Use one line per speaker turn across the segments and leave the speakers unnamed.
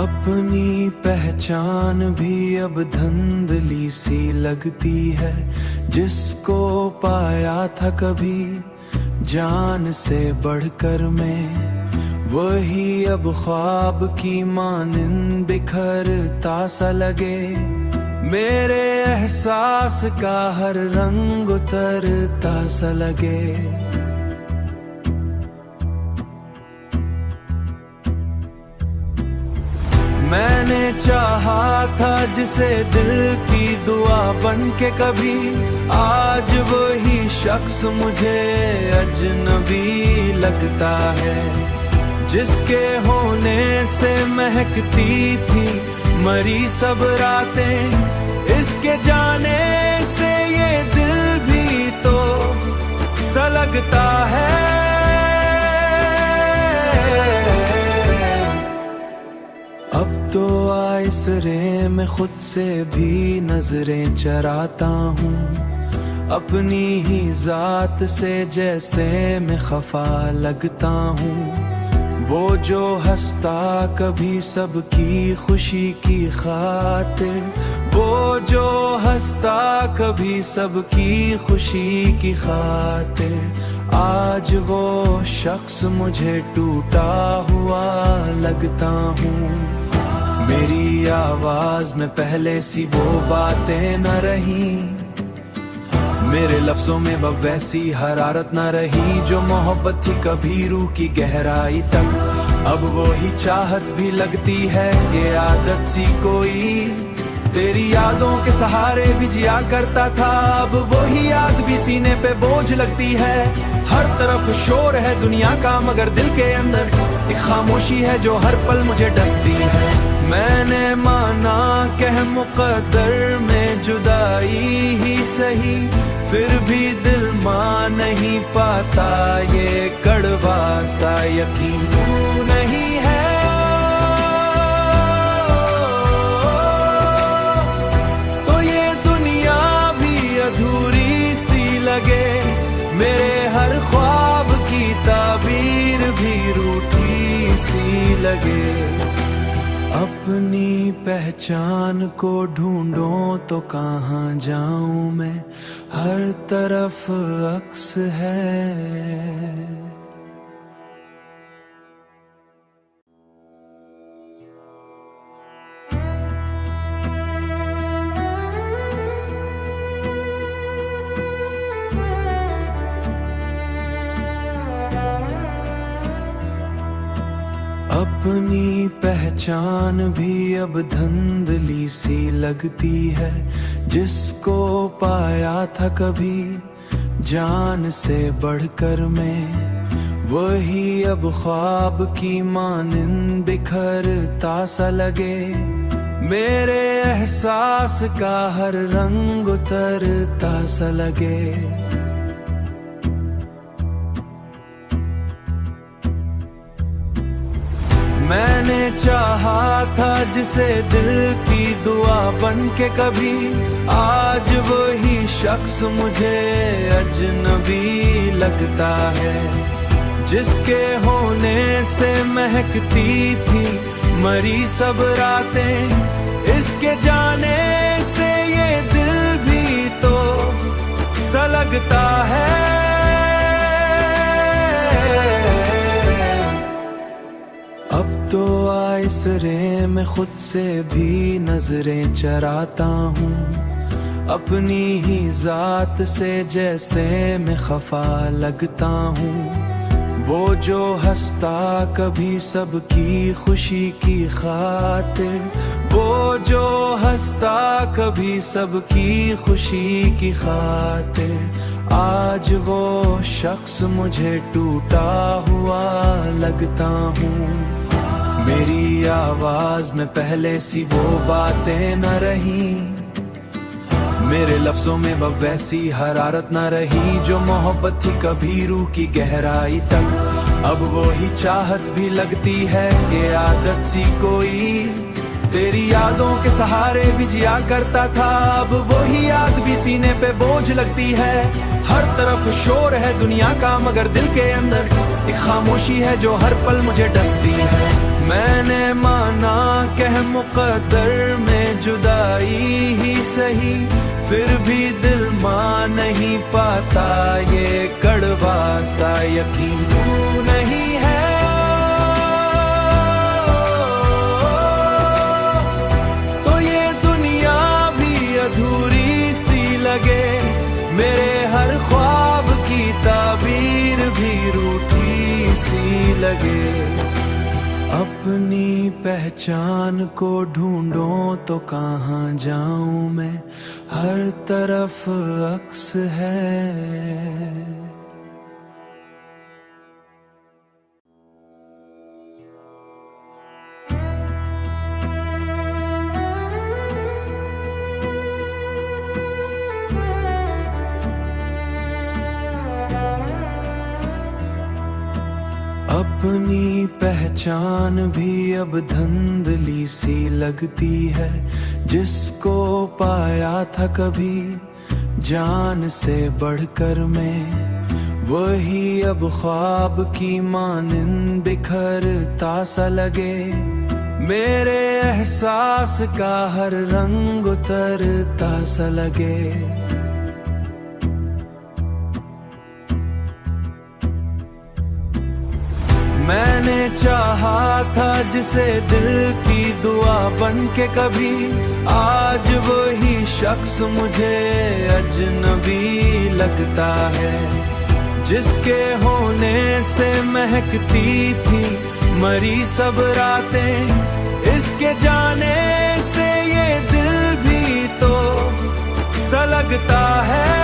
अपनी पहचान भी अब धुंधली सी लगती है। जिसको पाया था कभी जान से बढ़कर मैं, वही अब ख्वाब की मानिंद बिखरता सा लगे। मेरे एहसास का हर रंग उतरता सा लगे। मैंने चाहा था जिसे दिल की दुआ बन के कभी, आज वही शख्स मुझे अजनबी लगता है। जिसके होने से महकती थी मरी सब रातें, इसके जाने से ये दिल भी तो सा लगता है। अब तो आइसरे में खुद से भी नजरें चराता हूँ, अपनी ही जात से जैसे मैं खफा लगता हूँ। वो जो हंसता कभी सबकी खुशी की खातिर, वो जो हंसता कभी सबकी खुशी की खातिर, आज वो शख्स मुझे टूटा हुआ लगता हूँ। मेरी आवाज में पहले सी वो बातें न रही, मेरे लफ्जों में अब वैसी हरारत न रही। जो मोहब्बत थी कभी रूह की गहराई तक, अब वो ही चाहत भी लगती है ये आदत सी कोई। तेरी यादों के सहारे भी जिया करता था, अब वो ही याद भी सीने पे बोझ लगती है। हर तरफ शोर है दुनिया का मगर दिल के अंदर एक खामोशी है जो हर पल मुझे डसती है। मैंने माना कह मुकद्दर में जुदाई ही सही, फिर भी दिल मान नहीं पाता ये कड़वा सा यकीन तू नहीं है। तो ये दुनिया भी अधूरी सी लगे, मेरे हर ख्वाब की ताबीर भी रूठी सी लगे। अपनी पहचान को ढूंढूं तो कहाँ जाऊं मैं, हर तरफ अक्स है। अपनी पहचान भी अब धुंधली सी लगती है। जिसको पाया था कभी जान से बढ़कर मैं, वही अब ख्वाब की मानिंद बिखरता सा लगे। मेरे एहसास का हर रंग उतरता सा लगे। मैंने चाहा था जिसे दिल की दुआ बन के कभी, आज वही शख्स मुझे अजनबी लगता है। जिसके होने से महकती थी मरी सब रातें, इसके जाने से ये दिल भी तो सा लगता है। अब तो आइसरे में खुद से भी नजरें चराता हूँ, अपनी ही जात से जैसे मैं खफा लगता हूँ। वो जो हंसता कभी सबकी खुशी की खातिर, वो जो हंसता कभी सबकी खुशी की खातिर, आज वो शख्स मुझे टूटा हुआ लगता हूँ। मेरी आवाज में पहले सी वो बातें न रही, मेरे लफ्जों में अब वैसी हरारत न रही। जो मोहब्बत थी कभी रूह की गहराई तक, अब वो ही चाहत भी लगती है ये आदत सी कोई। तेरी यादों के सहारे भी जिया करता था, अब वो ही याद भी सीने पे बोझ लगती है। हर तरफ शोर है दुनिया का मगर दिल के अंदर एक खामोशी है जो हर पल मुझे डसती है। मैंने माना कह मुकद्दर में जुदाई ही सही, फिर भी दिल मान नहीं पाता ये कड़वा सा यकीन तू नहीं है। तो ये दुनिया भी अधूरी सी लगे, मेरे हर ख्वाब की ताबीर भी रूठी सी लगे। अपनी पहचान को ढूंढो तो कहाँ जाऊं मैं, हर तरफ अक्स है। अपनी पहचान भी अब धुंधली सी लगती है, जिसको पाया था कभी जान से बढ़कर मैं, वही अब ख्वाब की मानिंद बिखरता सा लगे। मेरे एहसास का हर रंग उतरता सा लगे। मैंने चाहा था जिसे दिल की दुआ बन के कभी, आज वही शख्स मुझे अजनबी लगता है। जिसके होने से महकती थी मरी सब रातें, इसके जाने से ये दिल भी तो सा लगता है।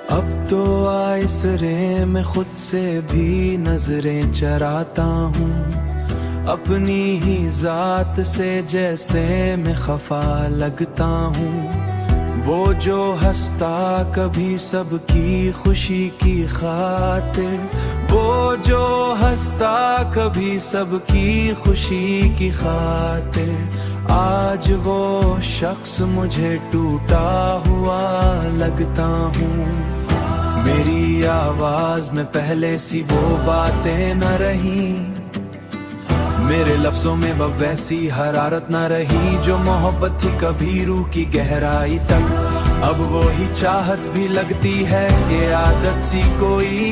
अब तो आइसरे में खुद से भी नजरें चराता हूँ, अपनी ही जात से जैसे मैं खफा लगता हूँ। वो जो हंसता कभी सबकी खुशी की खातिर, वो जो हंसता कभी सबकी खुशी की खातिर, आज वो शख्स मुझे टूटा हुआ लगता हूँ। मेरी आवाज में पहले सी वो बातें न रही, मेरे लफ्जों में अब वैसी हरारत न रही। जो मोहब्बत थी कभी रूह की गहराई तक, अब वो ही चाहत भी लगती है ये आदत सी कोई।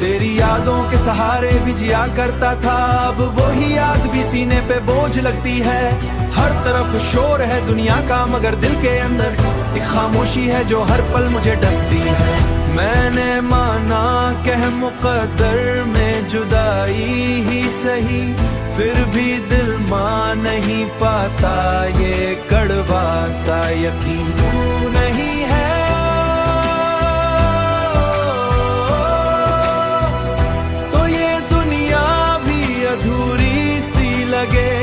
तेरी यादों के सहारे भी जिया करता था, अब वो ही याद भी सीने पे बोझ लगती है। हर तरफ शोर है दुनिया का मगर दिल के अंदर एक खामोशी है जो हर पल मुझे डसती है। मैंने माना कह मुकद्दर में जुदाई ही सही, फिर भी दिल मान नहीं पाता ये कड़वा सा यकीन तू नहीं है। तो ये दुनिया भी अधूरी सी लगे,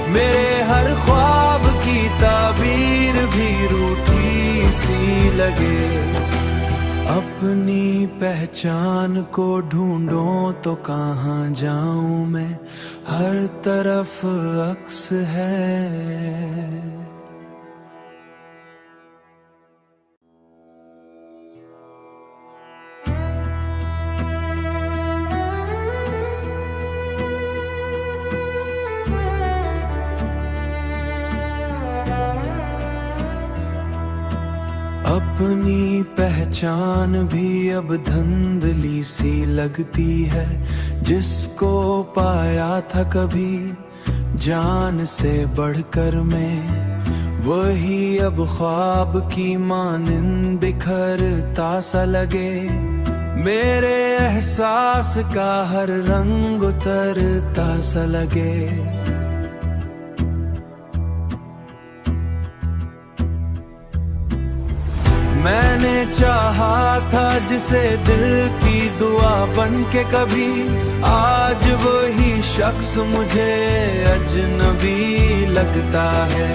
मेरे हर ख्वाब की ताबीर भी रूठी सी लगे। अपनी पहचान को ढूंढो तो कहाँ जाऊं मैं, हर तरफ अक्स है। अपनी पहचान भी अब धुंधली सी लगती है, जिसको पाया था कभी जान से बढ़कर मैं, वही अब ख्वाब की मानिंद बिखरता सा लगे। मेरे एहसास का हर रंग उतरता सा लगे। मैंने चाहा था जिसे दिल की दुआ बन के कभी, आज वही शख्स मुझे अजनबी लगता है।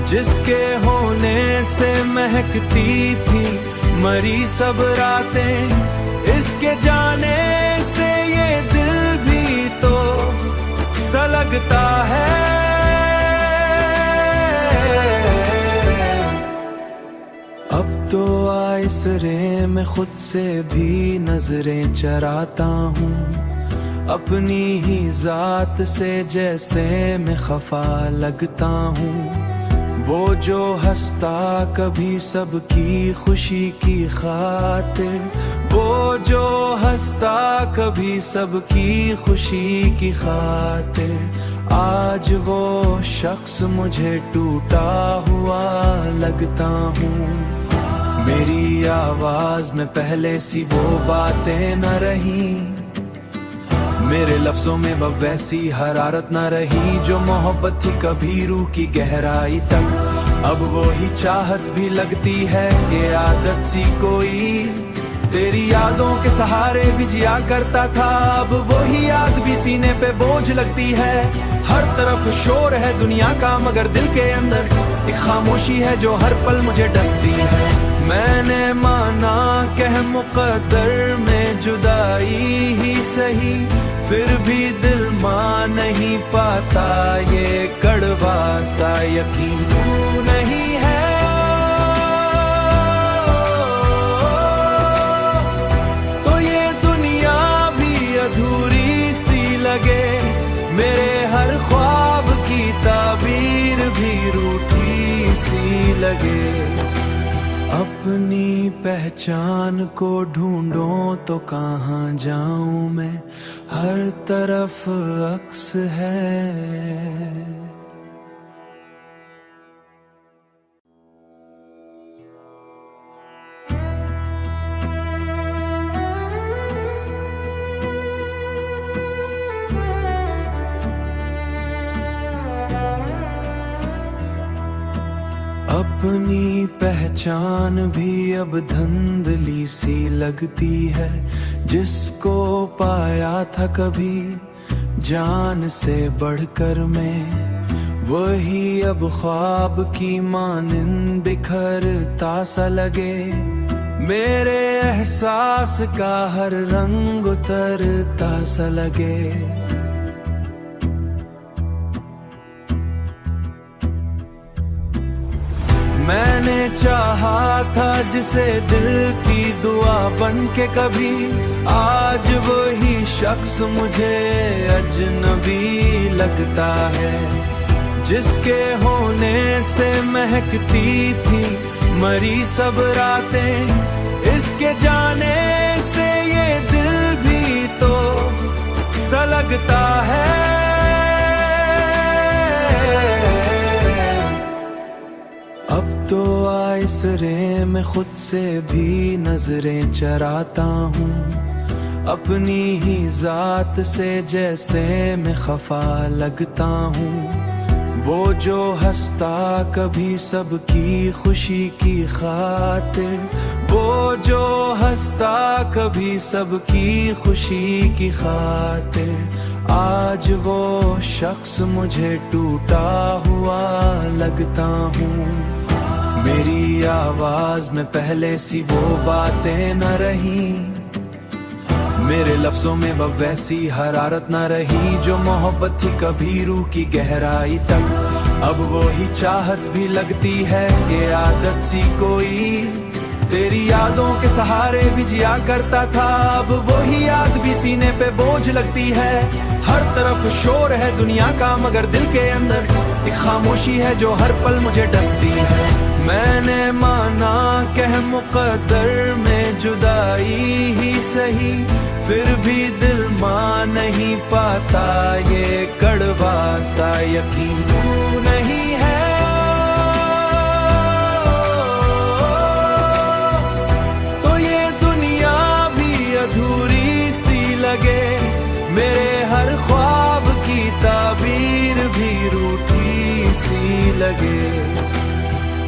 जिसके होने से महकती थी मरी सब रातें, इसके जाने से ये दिल भी तो सा लगता है। अब तो आइसरे में खुद से भी नजरें चराता हूँ, अपनी ही जात से जैसे मैं खफा लगता हूँ। वो जो हंसता कभी सबकी खुशी की खातिर, वो जो हंसता कभी सबकी खुशी की खातिर, आज वो शख्स मुझे टूटा हुआ लगता हूँ। मेरी आवाज में पहले सी वो बातें न रही, मेरे लफ्जों में अब वैसी हरारत न रही जो मोहब्बत थी कभी रूह की गहराई तक। अब वो ही चाहत भी लगती है कि आदत सी कोई, तेरी यादों के सहारे भी जिया करता था। अब वो ही याद भी सीने पे बोझ लगती है। हर तरफ शोर है दुनिया का मगर दिल के अंदर एक खामोशी है जो हर पल मुझे डसती है। मैंने माना कह मुकद्दर में जुदाई ही सही, फिर भी दिल मान नहीं पाता ये कड़वा सा यकीन तू नहीं है। तो ये दुनिया भी अधूरी सी लगे, मेरे हर ख्वाब की ताबीर भी रूठी सी लगे। अपनी पहचान को ढूंढूं तो कहाँ जाऊं मैं, हर तरफ अक्स है। अपनी पहचान भी अब धुंधली सी लगती है, जिसको पाया था कभी जान से बढ़कर मैं, वही अब ख्वाब की मानिंद बिखरता सा लगे। मेरे एहसास का हर रंग उतरता सा लगे। मैंने चाहा था जिसे दिल की दुआ बन के कभी, आज वही शख्स मुझे अजनबी लगता है। जिसके होने से महकती थी मरी सब रातें, इसके जाने से ये दिल भी तो सा लगता है। अब तो आइसरे में खुद से भी नजरें चराता हूँ, अपनी ही जात से जैसे मैं खफा लगता हूँ। वो जो हंसता कभी सबकी खुशी की खातिर, वो जो हंसता कभी सबकी खुशी की खातिर, आज वो शख्स मुझे टूटा हुआ लगता हूँ। मेरी आवाज में पहले सी वो बातें न रही, मेरे लफ्जों में अब वैसी हरारत न रही जो मोहब्बत थी कभी रूह की गहराई तक। अब वो ही चाहत भी लगती है कि आदत सी कोई, तेरी यादों के सहारे भी जिया करता था। अब वो ही याद भी सीने पे बोझ लगती है। हर तरफ शोर है दुनिया का मगर दिल के अंदर एक खामोशी है जो हर पल मुझे डसती है। मैंने माना कह मुकद्दर में जुदाई ही सही, फिर भी दिल मान नहीं पाता ये कड़वा सा यकीन तू नहीं है। तो ये दुनिया भी अधूरी सी लगे, मेरे हर ख्वाब की ताबीर भी रूठी सी लगे।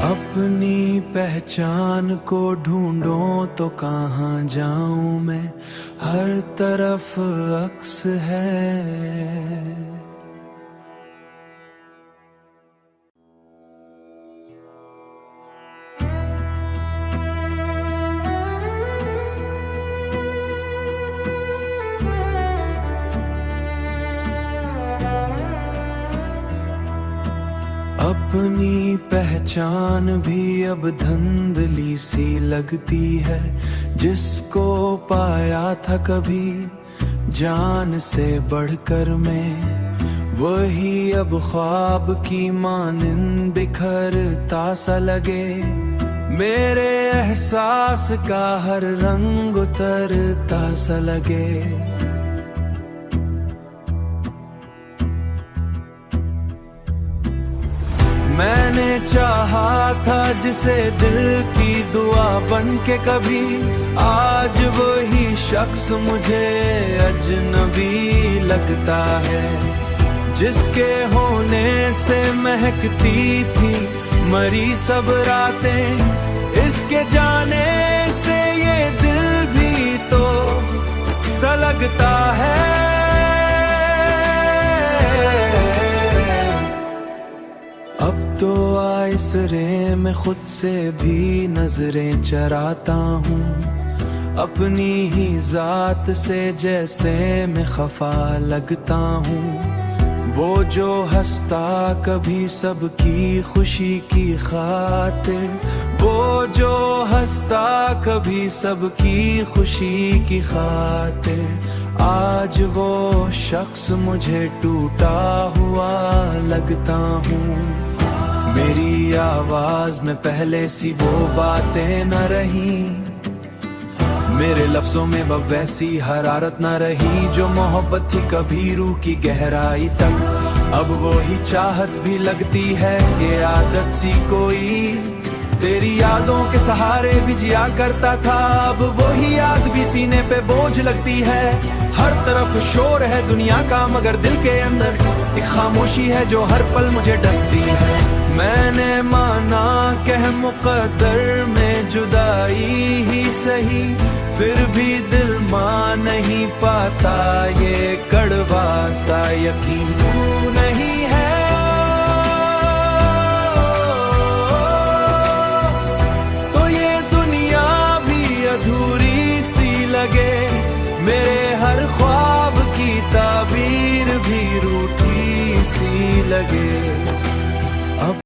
अपनी पहचान को ढूंढूं तो कहाँ जाऊं मैं, हर तरफ अक्स है। अपनी पहचान भी अब धुंधली सी लगती है, जिसको पाया था कभी जान से बढ़कर मैं वही अब ख्वाब की मानिंद बिखरता सा लगे। मेरे एहसास का हर रंग उतरता सा लगे। मैंने चाहा था जिसे दिल की दुआ बन के कभी, आज वही शख्स मुझे अजनबी लगता है। जिसके होने से महकती थी मरी सब रातें, इसके जाने से ये दिल भी तो सा लगता है। अब तो आइसरे में खुद से भी नजरें चराता हूँ, अपनी ही जात से जैसे मैं खफा लगता हूँ। वो जो हंसता कभी सबकी खुशी की खातिर, वो जो हंसता कभी सबकी खुशी की खातिर, आज वो शख्स मुझे टूटा हुआ लगता हूँ। मेरी आवाज में पहले सी वो बातें न रही, मेरे लफ्जों में अब वैसी हरारत न रही। जो मोहब्बत थी कभी रूह की गहराई तक, अब वो ही चाहत भी लगती है ये आदत सी कोई। तेरी यादों के सहारे भी जिया करता था, अब वही याद भी सीने पे बोझ लगती है। हर तरफ शोर है दुनिया का मगर दिल के अंदर एक खामोशी है जो हर पल मुझे डसती है। मैंने माना कह मुकद्दर में जुदाई ही सही, फिर भी दिल मान नहीं पाता ये कड़वा सा यकीन तू नहीं है। तो ये दुनिया भी अधूरी सी लगे, मेरे हर ख्वाब की ताबीर भी रूठी सी लगे।